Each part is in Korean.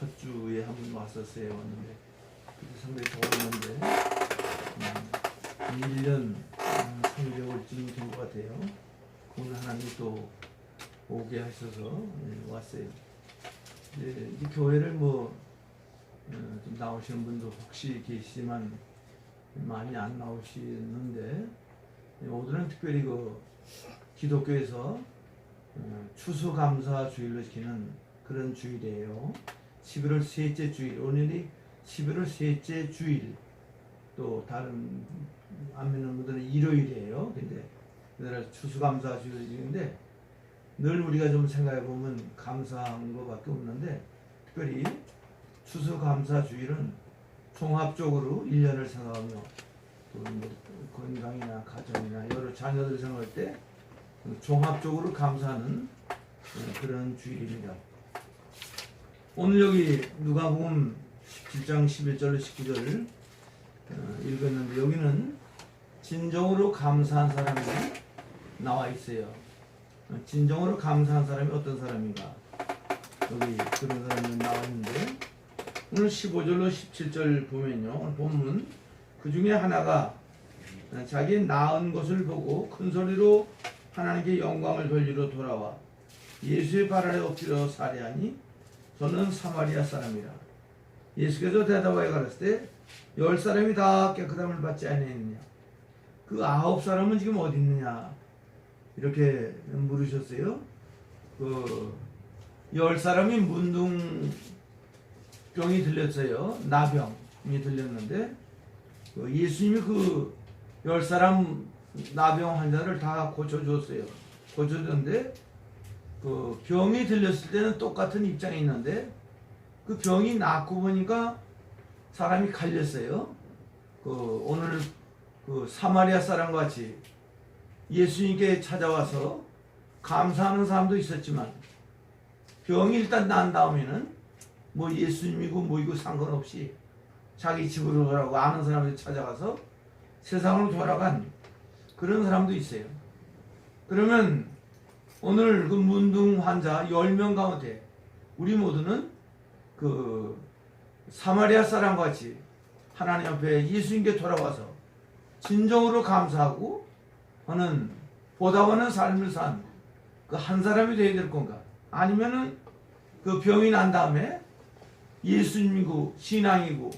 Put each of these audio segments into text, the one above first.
첫 주에 한 번 왔었어요. 왔는데 그때 상당히 더웠는데 1년 3개월쯤 된 것 같아요. 오늘 하나님이 또 오게 하셔서 왔어요. 이 교회를 좀 나오시는 분도 혹시 계시지만 많이 안 나오시는데 오늘은 특별히 기독교에서 추수감사 주일로 지키는 그런 주일이에요. 11월 셋째 주일, 오늘이 11월 셋째 주일, 또 다른 안 믿는 분들은 일요일이에요. 근데 우리나라 추수감사 주일인데 늘 우리가 좀 생각해 보면 감사한 것밖에 없는데 특별히 추수감사 주일은 종합적으로 1년을 생각하며 또 건강이나 가정이나 여러 자녀들 생각할 때 종합적으로 감사하는 그런 주일입니다. 오늘 여기 누가복음 17장 11절로 19절을 읽었는데 여기는 진정으로 감사한 사람이 나와 있어요. 진정으로 감사한 사람이 어떤 사람인가? 여기 그런 사람이 나와 있는데 오늘 15절로 17절 보면요. 오늘 본문 그 중에 하나가 자기 낳은 것을 보고 큰 소리로 하나님께 영광을 돌리러 돌아와 예수의 발 아래 엎드려 살해하니 저는 사마리아 사람이라. 예수께서 대답하여 가라사대 10사람이 다 깨끗함을 받지 아니하느냐? 그 9사람은 지금 어디 있느냐? 이렇게 물으셨어요. 10사람이 문둥병이 들렸어요. 나병이 들렸는데 예수님이 10사람 나병 환자를 다 고쳐줬어요. 고쳐줬는데 병이 들렸을 때는 똑같은 입장에 있는데 그 병이 낫고 보니까 사람이 갈렸어요. 오늘 사마리아 사람과 같이 예수님께 찾아와서 감사하는 사람도 있었지만 병이 일단 난 다음에는 예수님이고 이거 상관없이 자기 집으로 돌아가고 아는 사람들 찾아가서 세상으로 돌아간 그런 사람도 있어요. 그러면 오늘 문둥 환자 10명 가운데 우리 모두는 사마리아 사람과 같이 하나님 앞에 예수님께 돌아와서 진정으로 감사하고 하는 보다 많은 삶을 산 한 사람이 되어야 될 건가? 아니면은 병이 난 다음에 예수님이고 신앙이고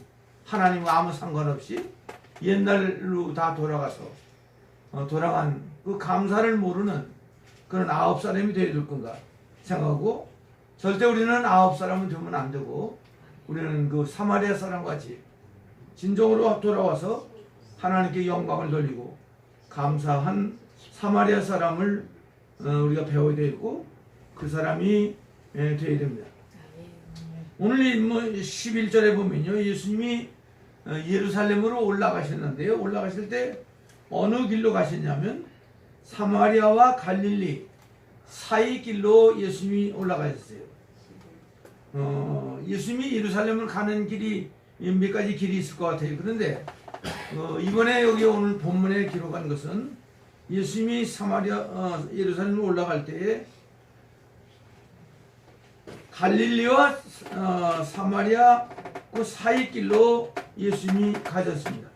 하나님과 아무 상관없이 옛날로 다 돌아가서 돌아간 감사를 모르는 그런 9사람이 되어야 될 건가 생각하고 절대 우리는 9사람은 되면 안 되고 우리는 사마리아 사람과 같이 진정으로 돌아와서 하나님께 영광을 돌리고 감사한 사마리아 사람을 우리가 배워야 되고 그 사람이 되어야 됩니다. 오늘 11절에 보면요. 예수님이 예루살렘으로 올라가셨는데요. 올라가실 때 어느 길로 가셨냐면 사마리아와 갈릴리 사이 길로 예수님이 올라가셨어요. 예수님이 예루살렘을 가는 길이 몇 가지 길이 있을 것 같아요. 그런데 이번에 여기 오늘 본문에 기록한 것은 예수님이 예루살렘으로 올라갈 때에 갈릴리와 사마리아 그 사이 길로 예수님이 가셨습니다.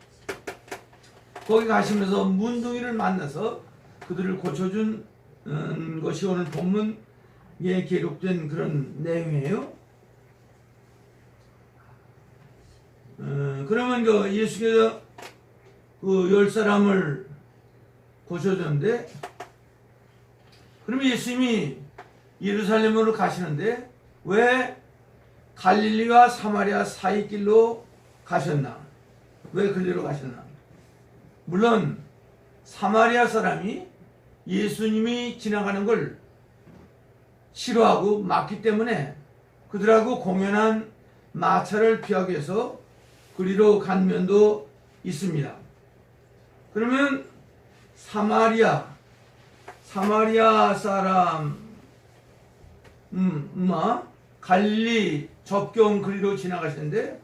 거기 가시면서 문둥이를 만나서 그들을 고쳐준 것이 오늘 본문에 기록된 그런 내용이에요. 그러면 예수께서 10사람을 고쳐줬는데 그러면 예수님이 예루살렘으로 가시는데 왜 갈릴리와 사마리아 사이 길로 가셨나? 왜 그 길로 가셨나? 물론 사마리아 사람이 예수님이 지나가는 걸 싫어하고 막기 때문에 그들하고 공연한 마찰을 피하기 위해서 그리로 간 면도 있습니다. 그러면 사마리아 사람 갈릴리 접경 그리로 지나가시는데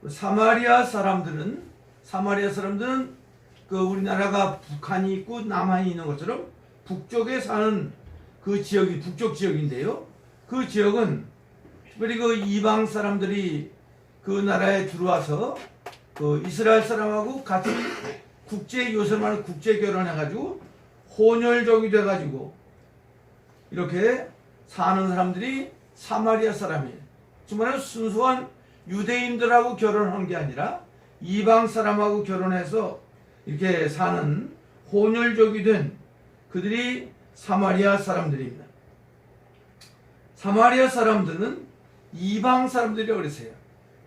사마리아 사람들은 우리나라가 북한이 있고 남한이 있는 것처럼 북쪽에 사는 그 지역이 북쪽 지역인데요. 그 지역은 특별히 그 이방 사람들이 그 나라에 들어와서 그 이스라엘 사람하고 같이 요새 말하는 국제 결혼해가지고 혼혈족이 돼가지고 이렇게 사는 사람들이 사마리아 사람이에요. 정말 순수한 유대인들하고 결혼한 게 아니라 이방 사람하고 결혼해서 이렇게 사는 혼혈족이 된 그들이 사마리아 사람들입니다. 사마리아 사람들은 이방 사람들이 어렸어요.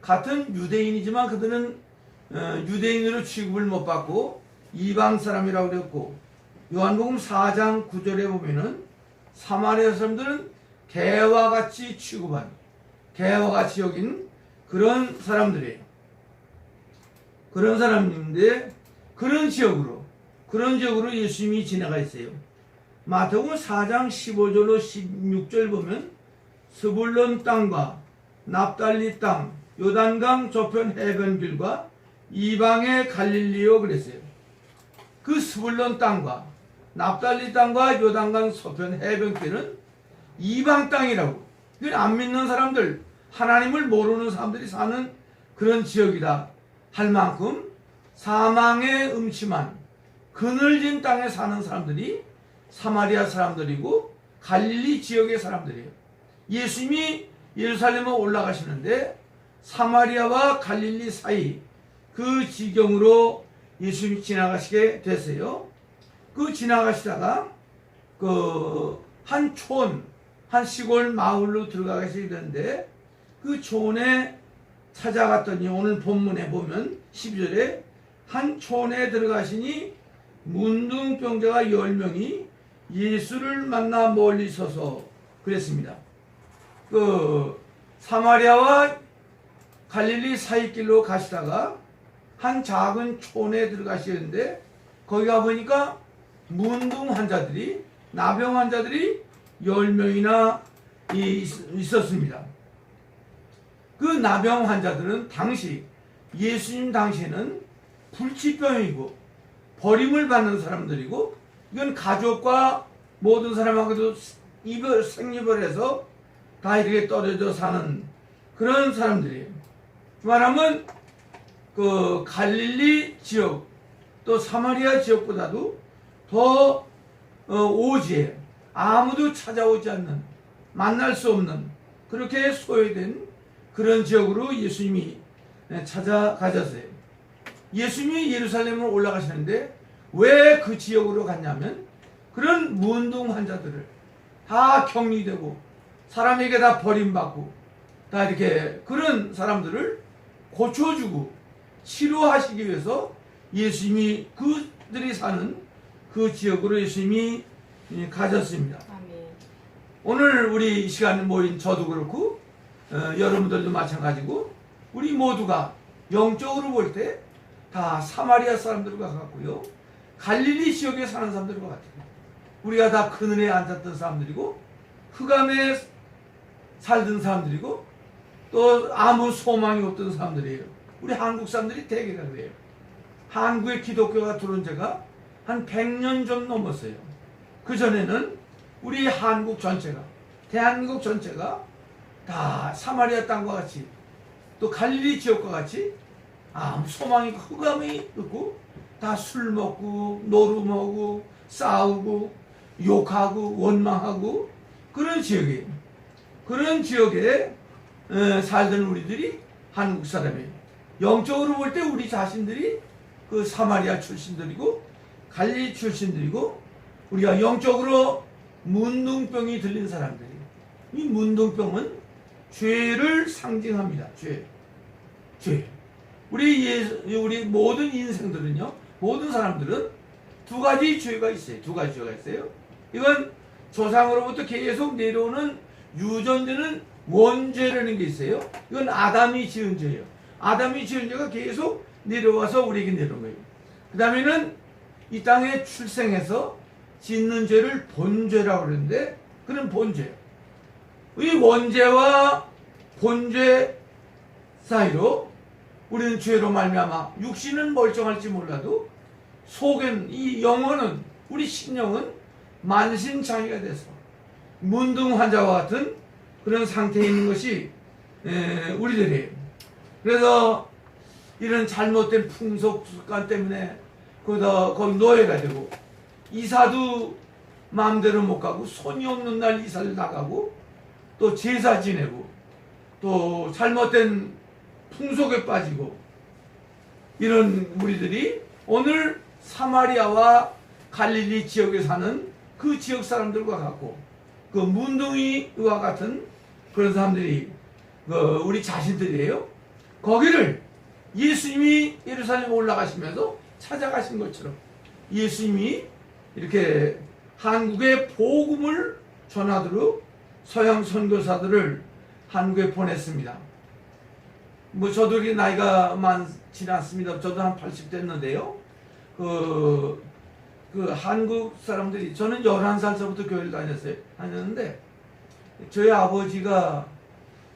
같은 유대인이지만 그들은 유대인으로 취급을 못 받고 이방 사람이라고 그랬고, 요한복음 4장 9절에 보면은 사마리아 사람들은 개와 같이 취급한, 개와 같이 여긴 그런 사람들이에요. 그런 사람인데 그런 지역으로 예수님이 지나가 있어요. 마태복음 4장 15절로 16절 보면 스불론 땅과 납달리 땅, 요단강 저편 해변길과 이방의 갈릴리요 그랬어요. 그 스불론 땅과 납달리 땅과 요단강 서편 해변길은 이방 땅이라고. 이건 안 믿는 사람들, 하나님을 모르는 사람들이 사는 그런 지역이다 할 만큼 사망의 음침한 그늘진 땅에 사는 사람들이 사마리아 사람들이고 갈릴리 지역의 사람들이에요. 예수님이 예루살렘에 올라가시는데 사마리아와 갈릴리 사이 그 지경으로 예수님이 지나가시게 됐어요. 그 지나가시다가 한 시골 마을로 들어가시게 되는데 그 촌에 찾아갔더니 오늘 본문에 보면 12절에 한 촌에 들어가시니 문둥병자가 10명이 예수를 만나 멀리 서서 그랬습니다. 그 사마리아와 갈릴리 사이길로 가시다가 한 작은 촌에 들어가시는데 거기 가보니까 문둥 환자들이, 나병 환자들이 10명이나 있었습니다. 그 나병 환자들은 예수님 당시에는 불치병이고 버림을 받는 사람들이고, 이건 가족과 모든 사람하고도 생이별해서 다 이렇게 떨어져 사는 그런 사람들이에요. 말하면 그 갈릴리 지역 또 사마리아 지역보다도 더 오지에 아무도 찾아오지 않는, 만날 수 없는 그렇게 소외된 그런 지역으로 예수님이 찾아가셨어요. 예수님이 예루살렘으로 올라가시는데 왜 그 지역으로 갔냐면 그런 문둥 환자들을 다 격리되고 사람에게 다 버림받고 다 이렇게 그런 사람들을 고쳐주고 치료하시기 위해서 예수님이 그들이 사는 그 지역으로 예수님이 가셨습니다. 아멘. 오늘 우리 이 시간에 모인 저도 그렇고 여러분들도 마찬가지고 우리 모두가 영적으로 볼 때 다 사마리아 사람들과 같고요, 갈릴리 지역에 사는 사람들과 같아요. 우리가 다 그늘에 앉았던 사람들이고 흑암에 살던 사람들이고 또 아무 소망이 없던 사람들이에요. 우리 한국 사람들이 대개가 그래요. 한국에 기독교가 들어온 지가 한 100년 좀 넘었어요. 그전에는 우리 한국 전체가, 대한민국 전체가 다 사마리아 땅과 같이 또 갈릴리 지역과 같이 아무 소망이 흑암이 있고 다 술 먹고 노름하고 싸우고 욕하고 원망하고 그런 지역이에요. 그런 지역에 살던 우리들이 한국 사람이에요. 영적으로 볼 때 우리 자신들이 그 사마리아 출신들이고 갈릴리 출신들이고 우리가 영적으로 문둥병이 들린 사람들이에요. 이 문둥병은 죄를 상징합니다. 죄. 우리 모든 인생들은요, 모든 사람들은 두 가지 죄가 있어요. 이건 조상으로부터 계속 내려오는 유전되는 원죄라는 게 있어요. 이건 아담이 지은 죄예요. 아담이 지은 죄가 계속 내려와서 우리에게 내려온 거예요. 그 다음에는 이 땅에 출생해서 짓는 죄를 본죄라고 그러는데, 그런 본죄. 이 원죄와 본죄 사이로 우리는 죄로 말미암아 육신은 멀쩡할지 몰라도 속엔, 이 영혼은, 우리 신령은 만신창이가 돼서 문둥 환자와 같은 그런 상태에 있는 것이 우리들이. 그래서 이런 잘못된 풍속 습관 때문에 거기 노예가 되고, 이사도 마음대로 못 가고, 손이 없는 날 이사를 나가고, 또 제사 지내고, 또 잘못된 풍속에 빠지고, 이런 우리들이 오늘 사마리아와 갈릴리 지역에 사는 그 지역 사람들과 같고, 그 문둥이와 같은 그런 사람들이 우리 자신들이에요. 거기를 예수님이 예루살렘에 올라가시면서 찾아가신 것처럼 예수님이 이렇게 한국에 복음을 전하도록 서양 선교사들을 한국에 보냈습니다. 뭐 저도 이렇게 나이가 많지 않습니다. 저도 한 80 됐는데요. 그 한국 사람들이, 저는 11살서부터 교회를 다녔는데 저희 아버지가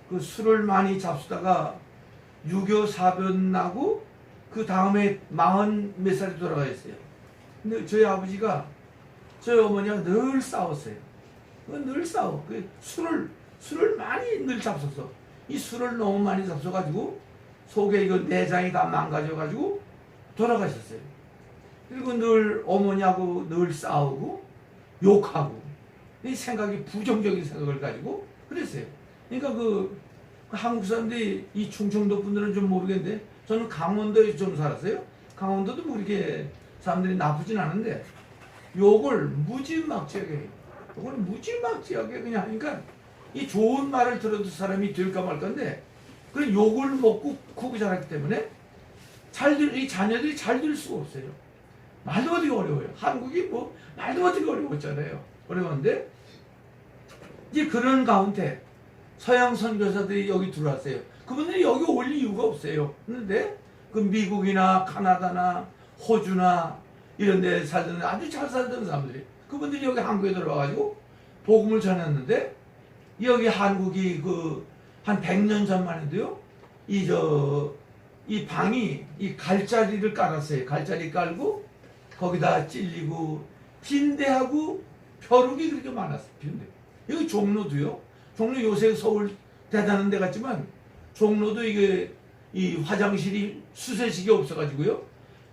그 술을 많이 잡수다가 유교 사변 나고 그 다음에 40 몇 살에 돌아가셨어요. 근데 저희 아버지가 저희 어머니가 늘 싸웠어요. 늘 싸워. 술을 많이 늘 잡숴서, 이 술을 너무 많이 잡숴가지고 속에 이거 내장이 다 망가져가지고 돌아가셨어요. 그리고 늘 어머니하고 늘 싸우고 욕하고, 이 생각이 부정적인 생각을 가지고 그랬어요. 그러니까 그 한국 사람들이, 이 충청도 분들은 좀 모르겠는데 저는 강원도에 좀 살았어요. 강원도도 뭐 이렇게 사람들이 나쁘진 않은데 욕을 무지막지하게 해요. 욕을 무지막지하게 그냥 하니까 이 좋은 말을 들어도 사람이 될까 말까인데, 그런 욕을 먹고 크고 자랐기 때문에 이 자녀들이 잘 될 수가 없어요. 말도 어떻게 어려워요. 한국이 뭐 말도 어떻게 어려웠잖아요. 어려웠는데 이제 그런 가운데 서양 선교사들이 여기 들어왔어요. 그분들이 여기 올 이유가 없어요. 그런데 그 미국이나 카나다나 호주나 이런 데 살던, 아주 잘 살던 사람들이, 그분들이 여기 한국에 들어와가지고 복음을 전했는데, 여기 한국이 한 100년 전만 해도요, 이 방이 이 갈자리를 깔았어요. 갈자리 깔고 거기다 찔리고 빈대하고 벼룩이 그렇게 많았어요. 빈대. 여기 종로도요. 종로 요새 서울 대단한 데 같지만 종로도 이게 이 화장실이 수세식이 없어가지고요.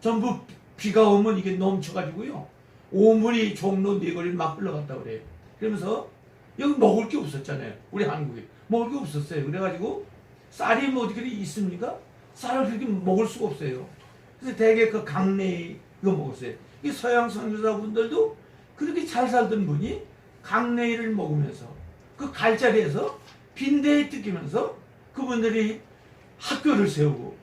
전부 비가 오면 이게 넘쳐가지고요. 오물이 종로 네거리를 막 흘러갔다 그래요. 그러면서 여기 먹을 게 없었잖아요. 우리 한국에 먹을 게 없었어요. 그래가지고 쌀이 뭐 어떻게 있습니까? 쌀을 그렇게 먹을 수가 없어요. 그래서 대개 그 강내에 이거 먹었어요. 이 서양 선교사분들도 그렇게 잘 살던 분이 강내일을 먹으면서 그 갈자리에서 빈대에 뜯기면서 그분들이 학교를 세우고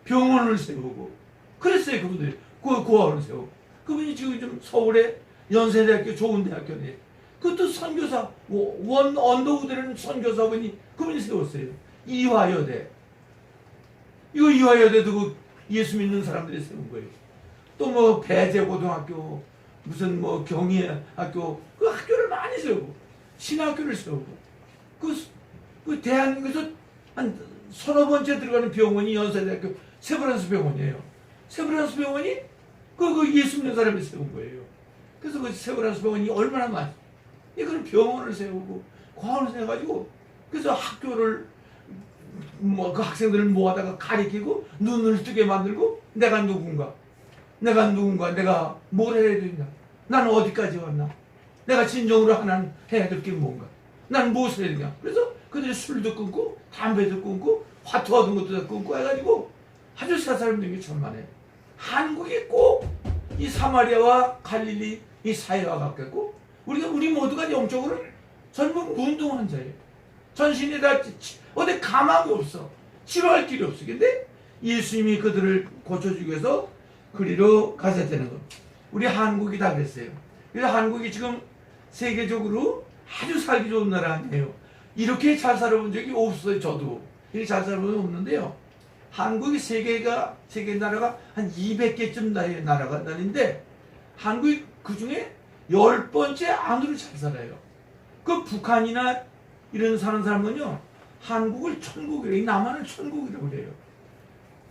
병원을 세우고 그랬어요. 그분들이 고아원을 세우고. 그분이 지금 좀 서울에 연세대학교 좋은 대학교인데 그것도 선교사, 언더우드라는 선교사분이 그분이 세웠어요. 이화여대. 이거 이화여대도 그 예수 믿는 사람들이 세운 거예요. 또 뭐 배재고등학교, 무슨 뭐 경희학교, 그 학교를 많이 세우고 신학교를 세우고 그 대한민국에서 한 서너 번째 들어가는 병원이 연세대학교 세브란스 병원이에요. 세브란스 병원이 그 예수 믿는 사람이 세운 거예요. 그래서 그 세브란스 병원이 얼마나 많이 그런 병원을 세우고 과원을 세워가지고, 그래서 학교를 그 학생들을 모아다가 가리키고 눈을 뜨게 만들고, 내가 누군가, 내가 뭘 해야 되냐, 나는 어디까지 왔나, 내가 진정으로 하나는 해야 될 게 뭔가, 난 무엇을 해야 되냐. 그래서 그들이 술도 끊고 담배도 끊고 화투 얻은 것도 다 끊고 해가지고 아주 사사람들이 천만해. 한국이 꼭 이 사마리아와 갈릴리 이 사회와 같겠고, 우리 모두가 영적으로 전부 문둥한 자예요. 전신이 다 어디 가망이 없어. 치료할 길이 없어. 근데 예수님이 그들을 고쳐주기 위해서 그리로 가셔야 되는 것. 우리 한국이 다 그랬어요. 그래서 한국이 지금 세계적으로 아주 살기 좋은 나라 아니에요. 이렇게 잘 살아본 적이 없어요. 저도 이렇게 잘 살아본 적이 없는데요. 한국이 세계 나라가 한 200개쯤 나라가 다닌데 한국이 그 중에 10번째 안으로 잘 살아요. 그 북한이나 이런 사는 사람은요, 한국을 천국이래요. 이 남한을 천국이라고 그래요.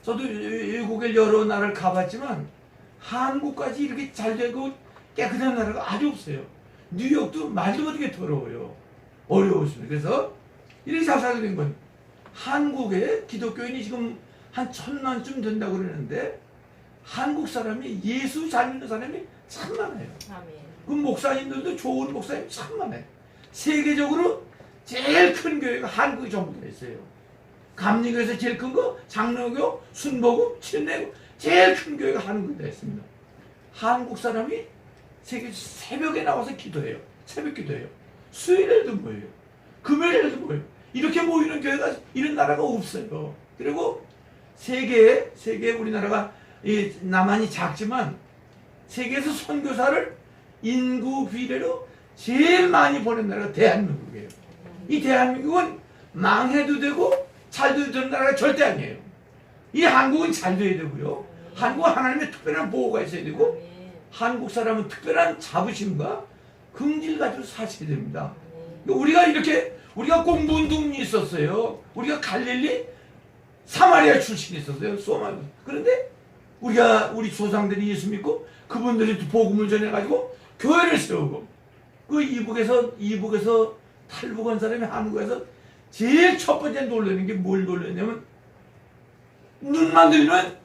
저도 외국에 여러 나라를 가봤지만 한국까지 이렇게 잘 되고 깨끗한 나라가 아주 없어요. 뉴욕도 말도 못하게 더러워요. 어려웠습니다. 그래서 이렇게 잘 살게 된 건 한국에 기독교인이 지금 한 1,000만쯤 된다고 그러는데 한국 사람이 예수 잘 믿는 사람이 참 많아요. 그 목사님들도 좋은 목사님 참 많아요. 세계적으로 제일 큰 교회가 한국이 전부 다 있어요. 감리교에서 제일 큰 거, 장로교, 순복음, 친례교, 제일 큰 교회가 한국이 다 있습니다. 한국 사람이 새벽에 나와서 기도해요. 새벽 기도해요. 수요일에도 모여요. 금요일에도 모여요. 이렇게 모이는 교회가, 이런 나라가 없어요. 그리고 세계에 우리나라가 남한이 작지만 세계에서 선교사를 인구 비례로 제일 많이 보낸 나라가 대한민국이에요. 이 대한민국은 망해도 되고 잘도 되는 나라가 절대 아니에요. 이 한국은 잘 돼야 되고요. 한국은 하나님의 특별한 보호가 있어야 되고 한국 사람은 특별한 자부심과 긍지를 가지고 사셔야 됩니다. 우리가 공부운동이 있었어요. 우리가 갈릴리 사마리아 출신이 있었어요. 소마리. 그런데 우리 조상들이 예수 믿고 그분들이 복음을 전해가지고 교회를 세우고 그 이북에서 탈북한 사람이 한국에서 제일 첫 번째 놀라는 게 뭘 놀랐냐면 눈만 들면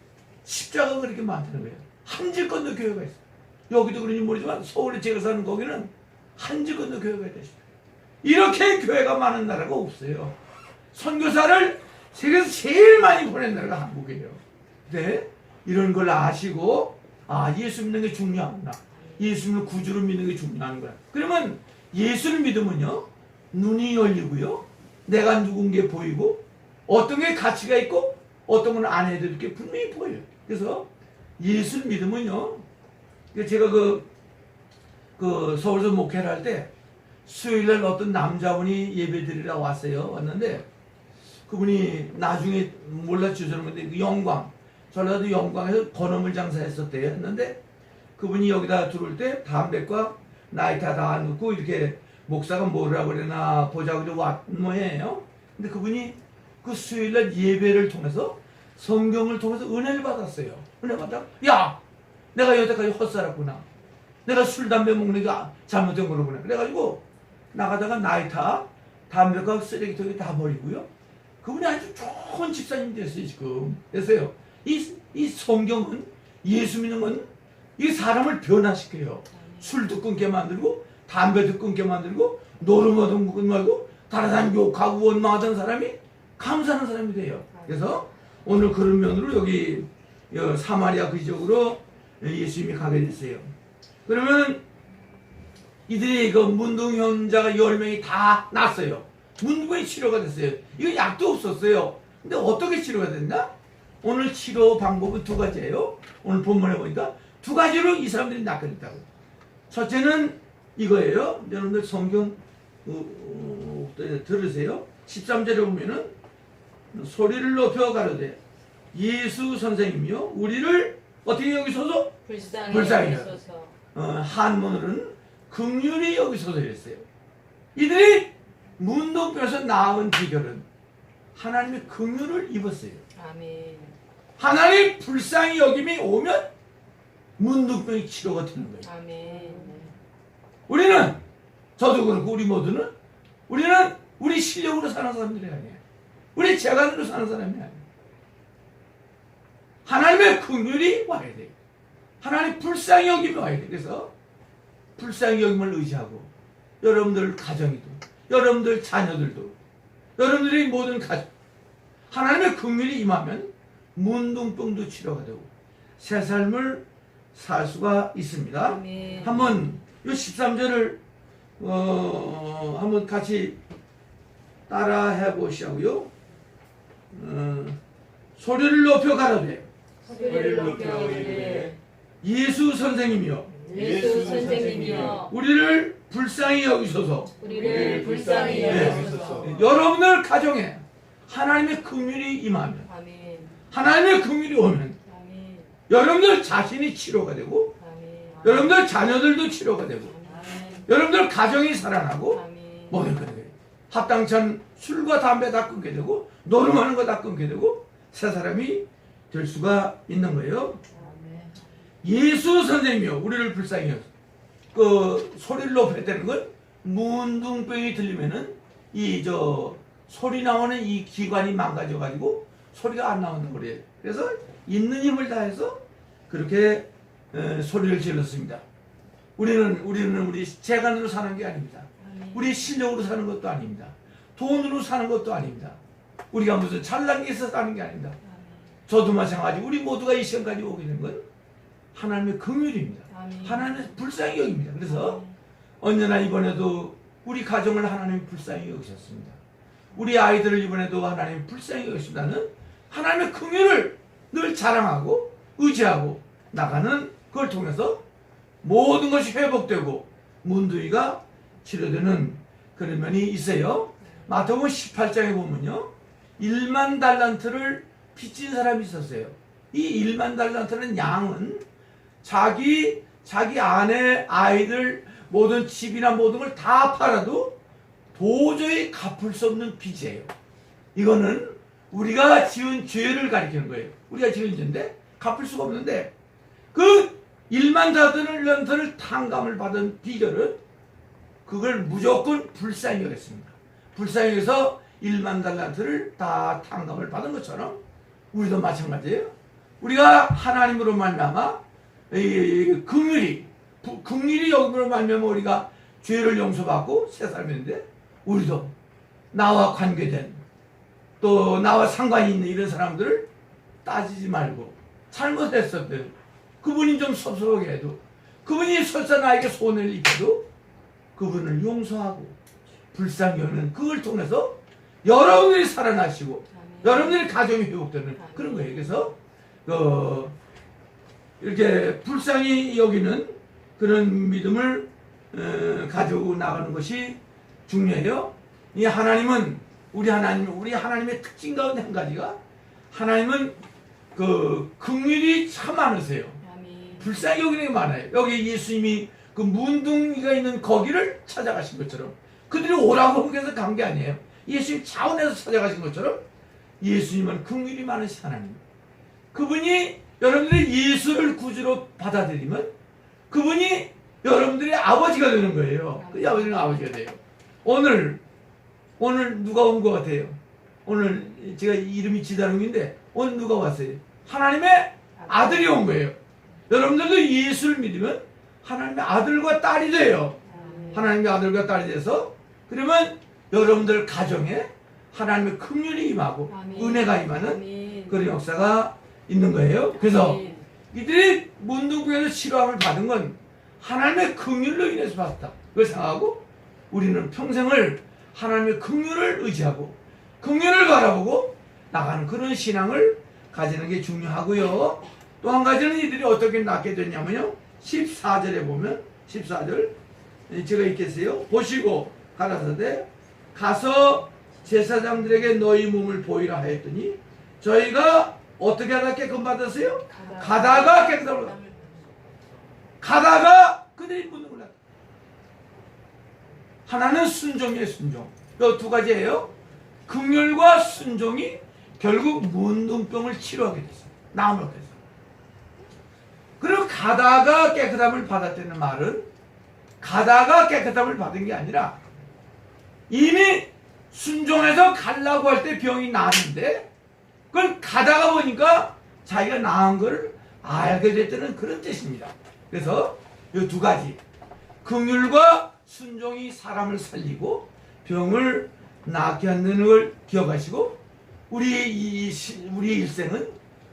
십자가가 그렇게 많다는 거예요. 한 질 건너 교회가 있어요. 여기도 그런지 모르지만 서울에 제가 사는 거기는 한 질 건너 교회가 있다. 이렇게 교회가 많은 나라가 없어요. 선교사를 세계에서 제일 많이 보낸 나라가 한국이에요. 네? 이런 걸 아시고 예수 믿는 게 중요하구나. 예수 믿는 구주를 믿는 게 중요한 거야. 그러면 예수를 믿으면요 눈이 열리고요 내가 누군 게 보이고 어떤 게 가치가 있고 어떤 건 안 해도 이렇게 분명히 보여요. 그래서 예수를 믿으면요 제가 서울에서 목회를 할 때 수요일날 어떤 남자분이 예배드리러 왔는데 그분이 나중에 몰라주셨는데 영광 전라도 영광에서 건어물 장사했었대요. 했는데 그분이 여기다 들어올 때 담배과 나이타 다 넣고 이렇게 목사가 뭐라고 그러나 보자고 왔 모양이에요. 근데 그분이 그 수요일날 예배를 통해서 성경을 통해서 은혜를 받았어요. 은혜 받다가 내가 여태까지 헛살았구나. 내가 술 담배 먹는 게 잘못된 거로구나. 그래가지고 나가다가 나이타 담배과 쓰레기통에 다 버리고요. 그분이 아주 좋은 집사님 됐어요. 지금 됐어요. 이 성경은 예수 믿는 건 이 사람을 변화시켜요. 술도 끊게 만들고 담배도 끊게 만들고 노름어도 끊게 말고 다른 사람 욕하고 원망하던 사람이 감사하는 사람이 돼요. 그래서 오늘 그런 면으로 여기 사마리아 그 지역으로 예수님이 가게 됐어요. 그러면 이들이 문둥현자가 10명이 다 났어요. 문둥이 치료가 됐어요. 이거 약도 없었어요. 근데 어떻게 치료가 됐나? 오늘 치료 방법은 2가지예요. 오늘 본문에 보니까 2가지로 이 사람들이 낫게 됐다고. 첫째는 이거예요. 여러분들 성경 들으세요. 13절에 보면은 소리를 높여 가로되 예수 선생님이요 우리를 어떻게 여기소서? 불쌍히 여기소서. 한문으로는 긍휼히 여기소서 이랬어요. 이들이 문둥병에서 나은 비결은 하나님의 긍휼을 입었어요. 아멘. 하나님 불쌍히 여김이 오면 문둥병이 치료가 되는 거예요. 아멘. 우리는 저도 그렇고 우리 모두는 우리는 우리 실력으로 사는 사람들이 아니에요. 우리 재간으로 사는 사람이 아니에요. 하나님의 긍휼이 와야 돼요. 하나님 불쌍히 여김이 와야 돼요. 그래서 불쌍히 여김을 의지하고 여러분들 가정이도 여러분들 자녀들도 여러분들의 모든 가족 하나님의 긍휼이 임하면 문둥병도 치료가 되고 새 삶을 살 수가 있습니다. 아멘. 한번 이 13절을 한번 같이 따라 해보시고요. 소리를 높여 가로되 소리를 높여 이르되 예수 선생님이여 예수 선생님이여 우리를 불쌍히 여기소서. 우리를 불쌍히 여기소서. 여러분들 가정에 하나님의 긍휼이 임하면 아멘. 하나님의 긍휼이 오면 아멘. 여러분들 자신이 치료가 되고 아멘. 여러분들 자녀들도 치료가 되고 아멘. 여러분들 가정이 살아나고 아멘. 모든 거예요. 합당찬 술과 담배 다 끊게 되고 노름하는 거 다 끊게 되고 새 사람이 될 수가 있는 거예요. 아멘. 예수 선생님이요 우리를 불쌍히 여기소서. 소리를 높였다는 건 문둥병이 들리면은 소리 나오는 이 기관이 망가져가지고 소리가 안 나온다고 그래요. 그래서 있는 힘을 다해서 그렇게 소리를 질렀습니다. 우리는 우리 재간으로 사는 게 아닙니다. 아멘. 우리 실력으로 사는 것도 아닙니다. 돈으로 사는 것도 아닙니다. 우리가 무슨 잘난 게 있어서 사는 게 아닙니다. 아멘. 저도 마찬가지. 우리 모두가 이 시간까지 오게 된 건 하나님의 긍휼입니다. 아멘. 하나님의 불쌍히 여깁니다. 그래서 언제나 이번에도 우리 가정을 하나님이 불쌍히 여기셨습니다. 우리 아이들을 이번에도 하나님이 불쌍히 여기신다는 하나님의 긍휼을 늘 자랑하고 의지하고 나가는 그걸 통해서 모든 것이 회복되고 문두위가 치료되는 그런 면이 있어요. 마태복음 18장에 보면요, 1만 달란트를 빚진 사람이 있었어요. 이 1만 달란트는 양은 자기 아내, 아이들, 모든 집이나 모든 걸 다 팔아도 도저히 갚을 수 없는 빚이에요. 이거는 우리가 지은 죄를 가리키는 거예요. 우리가 지은 죄인데 갚을 수가 없는데 그 1만 달란트를 탕감을 받은 비결은 그걸 무조건 불쌍히 여겼습니다. 불쌍히 여겨서 1만 달란트를 다 탕감을 받은 것처럼 우리도 마찬가지예요. 우리가 하나님으로 말미암아 긍휼히 여김으로 말미암아 우리가 죄를 용서받고 새 삶인데 우리도 나와 관계된 또 나와 상관이 있는 이런 사람들을 따지지 말고 잘못했었대요. 그분이 좀 섭섭하게 해도 그분이 설사 나에게 손해를 입혀도 그분을 용서하고 불쌍히 여는 그걸 통해서 여러분들이 살아나시고 여러분들의 가정이 회복되는 그런 거예요. 그래서 이렇게 불쌍히 여기는 그런 믿음을 가지고 나가는 것이 중요해요. 이 하나님은 우리 하나님의 특징 가운데 한 가지가 하나님은 그 긍휼이 참 많으세요. 불쌍히 여기는 게 많아요. 여기 예수님이 그 문둥이가 있는 거기를 찾아가신 것처럼 그들이 오라고 해서 간 게 아니에요. 예수님 차원에서 찾아가신 것처럼 예수님은 긍휼이 많으신 하나님. 그분이 여러분들이 예수를 구주로 받아들이면 그분이 여러분들의 아버지가 되는 거예요. 그 아버지는 아버지가 돼요. 오늘 누가 온 것 같아요? 오늘 제가 이름이 지다름인데 오늘 누가 왔어요? 하나님의 아들이 온 거예요. 여러분들도 예수를 믿으면 하나님의 아들과 딸이 돼요. 하나님의 아들과 딸이 돼서 그러면 여러분들 가정에 하나님의 긍휼이 임하고 은혜가 임하는 그런 역사가 있는 거예요. 그래서 이들이 문둥병에서 치료함을 받은 건 하나님의 긍휼로 인해서 받았다. 그걸 생각하고 우리는 평생을 하나님의 긍휼을 의지하고 긍휼을 바라보고 나가는 그런 신앙을 가지는 게 중요하고요. 또 한 가지는 이들이 어떻게 낫게 됐냐면요. 14절에 보면 14절 제가 읽겠어요. 보시고 가라사대 가서 제사장들에게 너희 몸을 보이라 하였더니 저희가 어떻게 하다 깨끗 받았어요? 가다가 깨끗함을 받았어요. 가다가 그들이 묻는 거야. 하나는 순종이에요. 순종. 이 두 가지예요. 긍휼과 순종이 결국 문둥병을 치료하게 됐어요. 나음을 얻게 됐어요. 그리고 가다가 깨끗함을 받았다는 말은 가다가 깨끗함을 받은 게 아니라 이미 순종해서 가려고 할 때 병이 나았는데 그걸 가다가 보니까 자기가 나은 걸 알게 됐다는 그런 뜻입니다. 그래서 이 두 가지 긍휼과 순종이 사람을 살리고 병을 낫게 하는 걸 기억하시고 우리의 일생은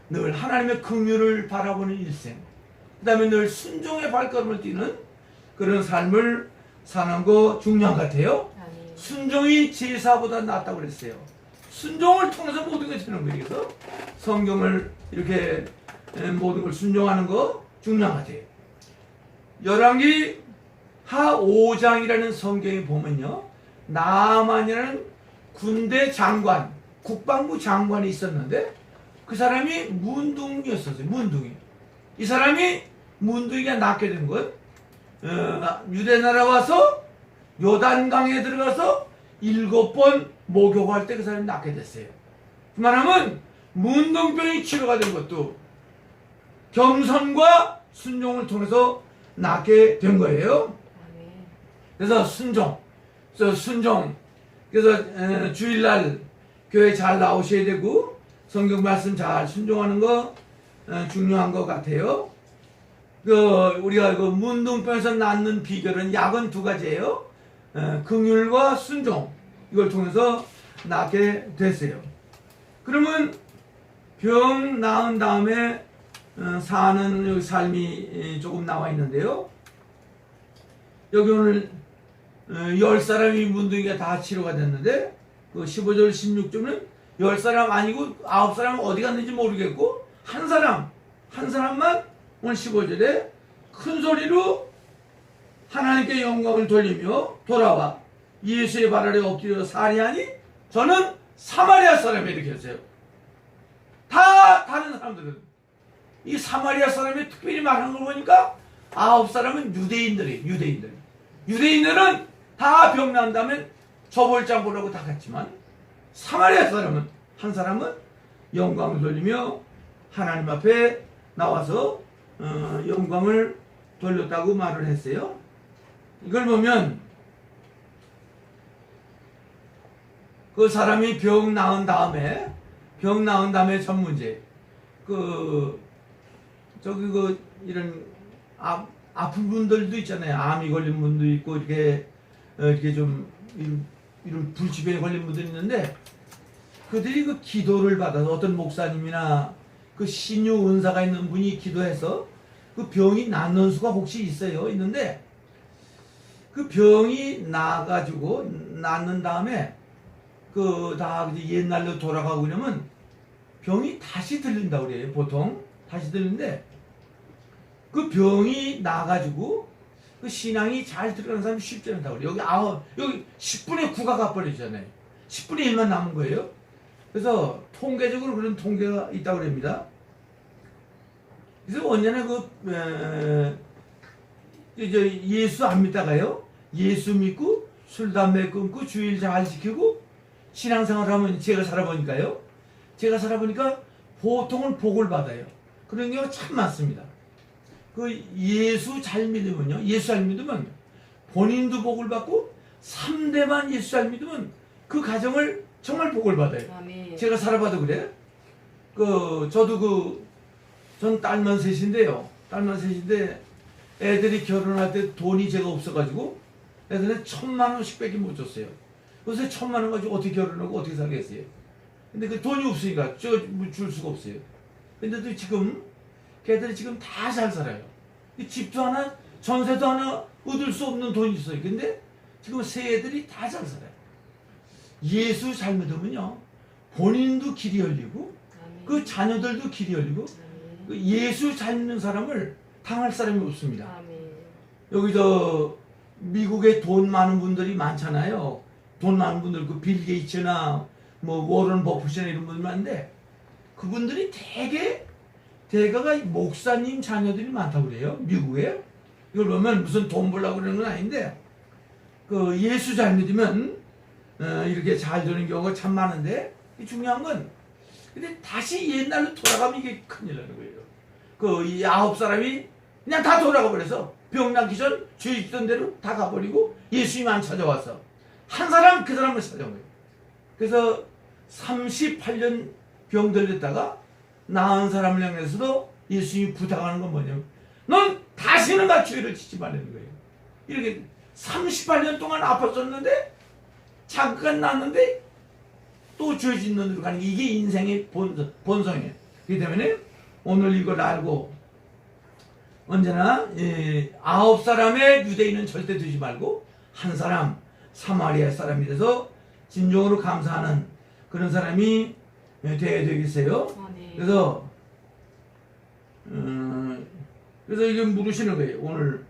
늘 하나님의 긍휼을 바라보는 일생, 그 다음에 늘 순종의 발걸음을 뛰는 그런 삶을 사는 거 중요한 것 같아요. 순종이 제사보다 낫다고 그랬어요. 순종을 통해서 모든 게 되는 거예요. 그래서 성경을 이렇게 모든 걸 순종하는 거 중요한 것 같아요. 열왕기 하 5장이라는 성경에 보면요, 나아만이라는 군대 장관, 국방부 장관이 있었는데 그 사람이 문둥이였었어요. 문둥이. 이 사람이 문둥이가 낳게 된 건 유대 나라 와서 요단강에 들어가서 7번 목욕할 때 그 사람이 낳게 됐어요. 그만하면 문둥병이 치료가 된 것도 겸손과 순종을 통해서 낳게 된 거예요. 그래서 순종. 그래서 주일날 교회 잘 나오셔야 되고 성경 말씀 잘 순종하는 거 중요한 것 같아요. 우리가 문둥병에서 낫는 비결은 약은 두 가지예요. 긍휼과 순종, 이걸 통해서 낫게 됐어요. 그러면 병 나은 다음에 사는 삶이 조금 나와 있는데요. 여기 오늘 10사람이 문둥이가 다 치료가 됐는데 그 15절 16절은 10사람 아니고 9사람은 어디 갔는지 모르겠고 한 사람만 오늘 15절에 큰 소리로 하나님께 영광을 돌리며 돌아와 예수의 발 아래 엎드려 살이하니 저는 사마리아 사람이 이렇게 했어요. 다 다른 사람들은 이 사마리아 사람이 특별히 말하는 걸 보니까 9사람은 유대인들이에요. 유대인들은 다 병난 다음에 저볼장 보라고 다 갔지만 사마리아 사람은 한 사람은 영광을 돌리며 하나님 앞에 나와서 영광을 돌렸다고 말을 했어요. 이걸 보면 그 사람이 병 나은 다음에 전 문제 이런 아픈 분들도 있잖아요. 암이 걸린 분도 있고 이렇게 좀 이런 불치병에 걸린 분들이 있는데 그들이 그 기도를 받아서 어떤 목사님이나 그 신유 은사가 있는 분이 기도해서 그 병이 낫는 수가 혹시 있는데 그 병이 나가지고 낫는 다음에 다 옛날로 돌아가고 그러면 병이 다시 들린다고 그래요. 보통 다시 들리는데 그 병이 나가지고 그 신앙이 잘 들어가는 사람이 쉽지 않다고 그래요. 여기 10분의 9가 가버리잖아요. 10분의 1만 남은 거예요. 그래서 통계적으로 그런 통계가 있다고 그럽니다. 그래서 언제나 이제 예수 안 믿다가요. 예수 믿고 술 담배 끊고 주일 잘 지키고 신앙생활 하면 제가 살아보니까 보통은 복을 받아요. 그런 경우가 참 많습니다. 예수 잘 믿으면 본인도 복을 받고 3대만 예수 잘 믿으면 그 가정을 정말 복을 받아요. 아멘. 제가 살아봐도 그래. 전 딸만 셋인데요. 애들이 결혼할 때 돈이 제가 없어가지고 애들은 1,000만 원씩 밖에 못 줬어요. 그래서 1,000만 원 가지고 어떻게 결혼하고 어떻게 살겠어요. 근데 그 돈이 없으니까 줄 수가 없어요. 근데도 지금 걔들이 지금 다 잘 살아요. 집도 하나, 전세도 하나 얻을 수 없는 돈이 있어요. 근데 지금 새 애들이 다 잘 살아요. 예수 잘 믿으면요, 본인도 길이 열리고 아멘. 그 자녀들도 길이 열리고 아멘. 예수 잘 믿는 사람을 당할 사람이 없습니다. 아멘. 여기 미국에 돈 많은 분들이 많잖아요. 돈 많은 분들, 빌 게이츠나 워런 버핏이나 이런 분들 많은데 그분들이 대가가 목사님 자녀들이 많다고 그래요. 미국에. 이걸 보면 무슨 돈 벌려고 그러는 건 아닌데 예수 잘 믿으면 이렇게 잘 되는 경우가 참 많은데 중요한 건 근데 다시 옛날로 돌아가면 이게 큰일 나는 거예요. 이 9사람이 그냥 다 돌아가 버려서 병 나기 전 죄 있던 대로 다 가버리고 예수님 안 찾아와서 한 사람 그 사람을 찾아온 거예요. 그래서 38년 병 들렸다가 나은 사람을 향해서도 예수님이 부탁하는 건 뭐냐면 넌 다시는 나 죄를 짓지 말라는 거예요. 이렇게 38년 동안 아팠었는데 잠깐 났는데 또 죄 짓는 데로 가는 게 이게 인생의 본성이에요. 그렇기 때문에 오늘 이걸 알고 언제나 9사람의 유대인은 절대 되지 말고 한 사람 사마리아 사람이 돼서 진정으로 감사하는 그런 사람이 되어야 되겠어요. 아멘. 그래서 이게 물으시는 거예요. 오늘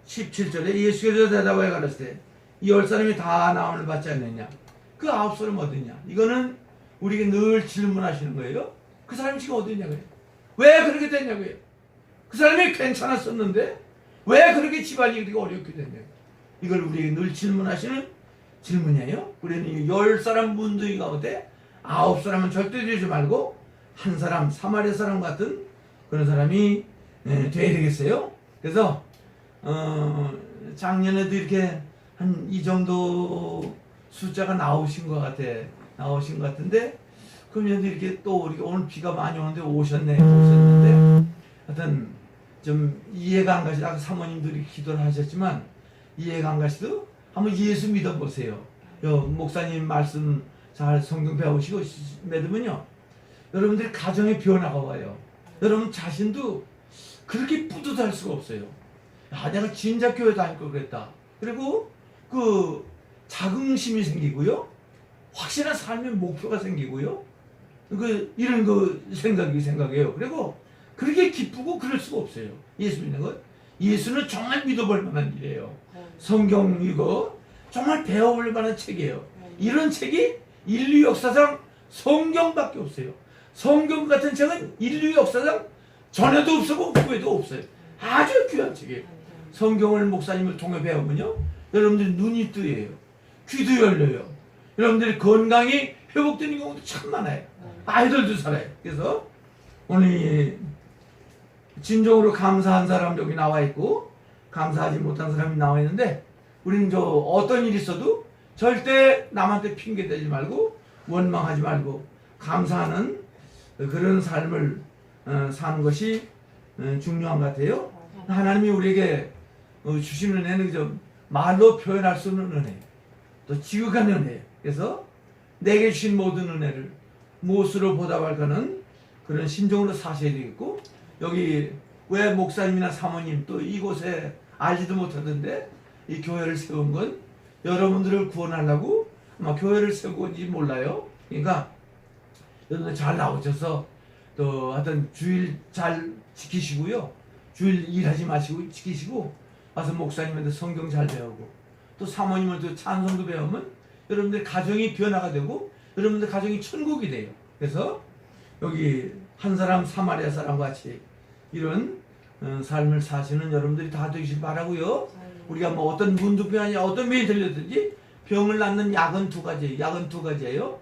17절에 예수께서 대답하여 가라사대 이 10사람이 다 나음을 받지 않느냐, 그 9사람 어디냐. 이거는 우리에게 늘 질문하시는 거예요. 그 사람이 지금 어디냐고요. 왜 그렇게 됐냐고요. 그 사람이 괜찮았었는데 왜 그렇게 집안이 그렇게 어렵게 됐냐고요. 이걸 우리에게 늘 질문하시는 질문이에요. 우리는 10사람 문둥이 가운데 9사람은 절대 되지 말고 한 사람 사마리아 사람 같은 그런 사람이 돼야 되겠어요. 그래서 작년에도 이렇게 한 이 정도 숫자가 나오신 것 같은데 그러면 이렇게 또 우리 오늘 비가 많이 오는데 오셨는데 하여튼 좀 이해가 안 가시. 아까 사모님들이 기도를 하셨지만 이해가 안 가시도 한번 예수 믿어보세요. 목사님 말씀 잘 성경 배우시고 믿으면요, 여러분들이 가정의 변화가 와요. 여러분 자신도 그렇게 뿌듯할 수가 없어요. 야, 내가 진짜 교회 다닐 걸 그랬다. 그리고 그 자긍심이 생기고요, 확실한 삶의 목표가 생기고요, 이런 생각이에요. 그리고 그렇게 기쁘고 그럴 수가 없어요. 예수 믿는 것. 예수는 정말 믿어볼 만한 일이에요. 성경 이거 정말 배워볼 만한 책이에요. 이런 책이 인류 역사상 성경밖에 없어요. 성경 같은 책은 인류 역사상 전에도 없었고 후에도 없어요. 아주 귀한 책이에요. 성경을 목사님을 통해 배우면요, 여러분들이 눈이 뜨여요. 귀도 열려요. 여러분들이 건강이 회복되는 경우도 참 많아요. 아이들도 살아요. 그래서 오늘 진정으로 감사한 사람 여기 나와 있고 감사하지 못한 사람이 나와 있는데, 우리는 어떤 일이 있어도 절대 남한테 핑계 대지 말고 원망하지 말고 감사하는 그런 삶을 사는 것이 중요한 것 같아요. 하나님이 우리에게 주시는 은혜는 말로 표현할 수 없는 은혜, 또 지극한 은혜. 그래서 내게 주신 모든 은혜를 무엇으로 보답할까는 그런 심정으로 사셔야 되겠고, 여기 왜 목사님이나 사모님 또 이곳에 알지도 못하던데 이 교회를 세운 건 여러분들을 구원하려고 아마 교회를 세우고인지 몰라요. 그러니까 여러분들 잘 나오셔서 또 하여튼 주일 잘 지키시고요, 주일 일하지 마시고 지키시고 와서 목사님한테 성경 잘 배우고 또 사모님한테 찬송도 배우면 여러분들 가정이 변화가 되고 여러분들 가정이 천국이 돼요. 그래서 여기 한 사람 사마리아 사람과 같이 이런 삶을 사시는 여러분들이 다 되시길 바라고요. 우리가 뭐 어떤 문득병이 어떤 병이 들렸든지 병을 낫는 약은 두 가지예요.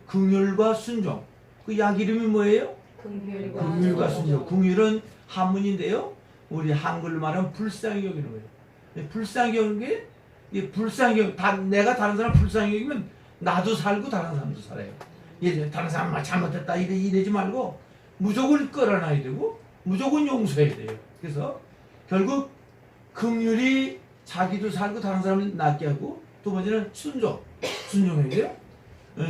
긍휼과 순종. 그 약 이름이 뭐예요? 긍휼과 순종. 긍휼은 한문인데요, 우리 한글로 말하면 불쌍히 여기는 거예요. 불쌍히 여기는 게, 내가 다른 사람 불쌍히 여기면 나도 살고 다른 사람도 살아요. 다른 사람 잘못했다 이러지 말고 무조건 끌어놔야 되고 무조건 용서해야 돼요. 그래서 결국 긍휼이 자기도 살고 다른 사람을 낫게 하고, 두 번째는 순종해야 돼요.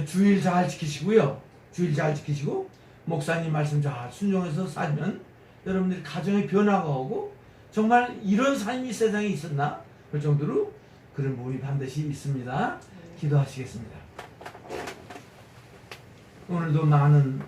주일 잘 지키시고요. 주일 잘 지키시고 목사님 말씀 잘 순종해서 살면 여러분들이 가정의 변화가 오고 정말 이런 삶이 세상에 있었나 그 정도로 그런 부분이 반드시 있습니다. 기도하시겠습니다. 오늘도 많은